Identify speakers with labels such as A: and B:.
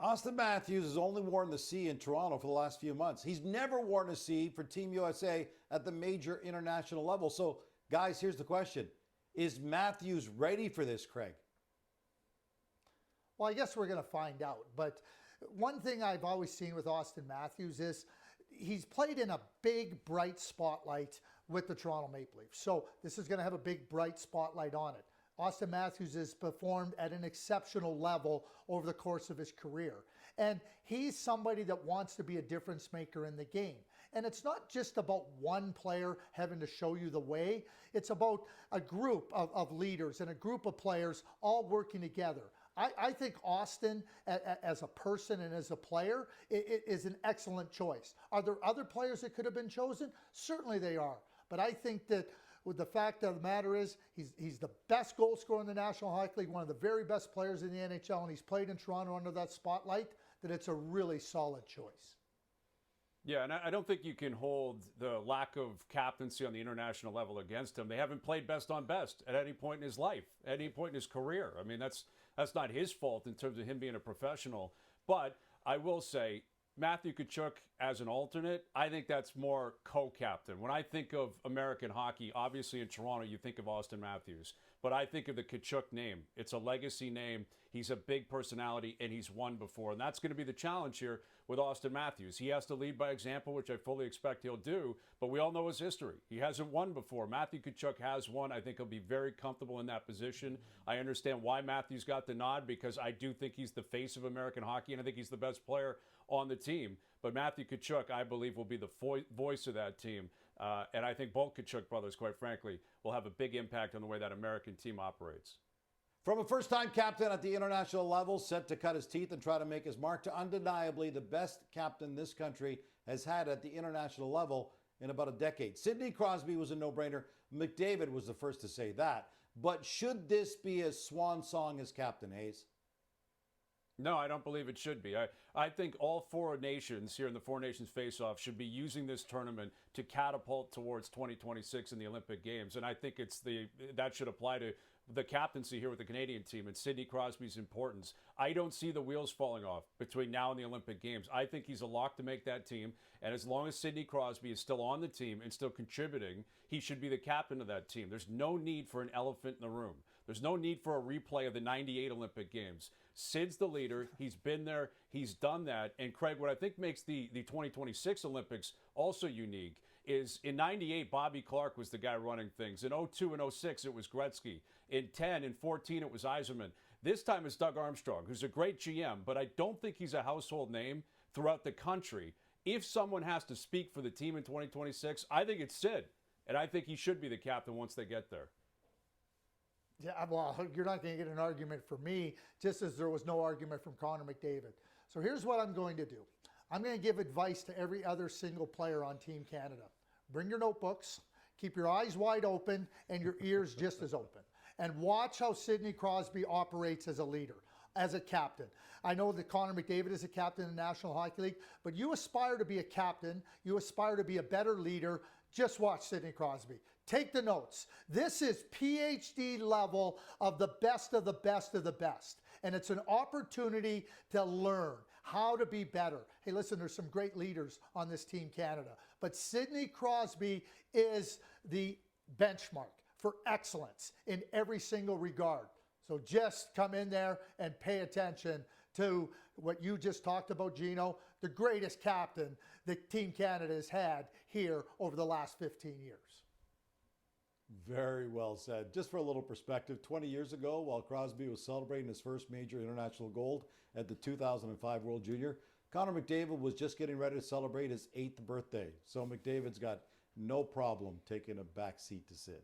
A: Auston Matthews has only worn the C in Toronto for the last few months. He's never worn a C for Team USA at the major international level. So, guys, here's the question. Is Matthews ready for this, Craig?
B: Well, I guess we're going to find out. But one thing I've always seen with Auston Matthews is he's played in a big, bright spotlight with the Toronto Maple Leafs. So this is going to have a big, bright spotlight on it. Auston Matthews has performed at an exceptional level over the course of his career. And he's somebody that wants to be a difference maker in the game. And it's not just about one player having to show you the way. It's about a group of leaders and a group of players all working together. I think Auston, as a person and as a player, is an excellent choice. Are there other players that could have been chosen? Certainly they are. But I think that with the fact of the matter is he's the best goal scorer in the National Hockey League, one of the very best players in the NHL, and he's played in Toronto under that spotlight, that it's a really solid choice.
C: Yeah, and I don't think you can hold the lack of captaincy on the international level against him. They haven't played best on best at any point in his life, at any point in his career. I mean, that's not his fault in terms of him being a professional. But I will say, Matthew Tkachuk as an alternate, I think that's more co-captain. When I think of American hockey, obviously in Toronto, you think of Auston Matthews. But I think of the Tkachuk name. It's a legacy name. He's a big personality, and he's won before. And that's going to be the challenge here with Auston Matthews. He has to lead by example, which I fully expect he'll do. But we all know his history. He hasn't won before. Matthew Tkachuk has won. I think he'll be very comfortable in that position. I understand why Matthews got the nod, because I do think he's the face of American hockey, and I think he's the best player on the team. But Matthew Tkachuk, I believe, will be the voice of that team. And I think both Tkachuk brothers, quite frankly, will have a big impact on the way that American team operates.
A: From a first-time captain at the international level, set to cut his teeth and try to make his mark, to undeniably the best captain this country has had at the international level in about a decade. Sidney Crosby was a no-brainer. McDavid was the first to say that. But should this be a swan song as captain, Hayes?
C: No, I don't believe it should be. I think all four nations here in the Four Nations Face-Off should be using this tournament to catapult towards 2026 in the Olympic Games. And I think that should apply to the captaincy here with the Canadian team and Sidney Crosby's importance. I don't see the wheels falling off between now and the Olympic Games. I think he's a lock to make that team. And as long as Sidney Crosby is still on the team and still contributing, he should be the captain of that team. There's no need for an elephant in the room. There's no need for a replay of the 98 Olympic Games. Sid's the leader. He's been there. He's done that. And Craig, what I think makes the 2026 Olympics also unique is in 98, Bobby Clark was the guy running things. In 02 and 06, it was Gretzky. In 10 and 14, it was Yzerman. This time it's Doug Armstrong, who's a great GM, but I don't think he's a household name throughout the country. If someone has to speak for the team in 2026, I think it's Sid. And I think he should be the captain once they get there.
B: Yeah, well, you're not going to get an argument from me, just as there was no argument from Connor McDavid. So here's what I'm going to do. I'm going to give advice to every other single player on Team Canada. Bring your notebooks, keep your eyes wide open and your ears just as open. And watch how Sidney Crosby operates as a leader, as a captain. I know that Connor McDavid is a captain in the National Hockey League, but you aspire to be a captain, you aspire to be a better leader. Just watch Sidney Crosby. Take the notes. This is PhD level of the best of the best of the best. And it's an opportunity to learn how to be better. Hey, listen, there's some great leaders on this Team Canada, but Sidney Crosby is the benchmark for excellence in every single regard. So just come in there and pay attention to what you just talked about, Gino, the greatest captain that Team Canada has had here over the last 15 years.
A: Very well said. Just for a little perspective, 20 years ago, while Crosby was celebrating his first major international gold at the 2005 World Junior, Connor McDavid was just getting ready to celebrate his 8th birthday. So McDavid's got no problem taking a back seat to Sid.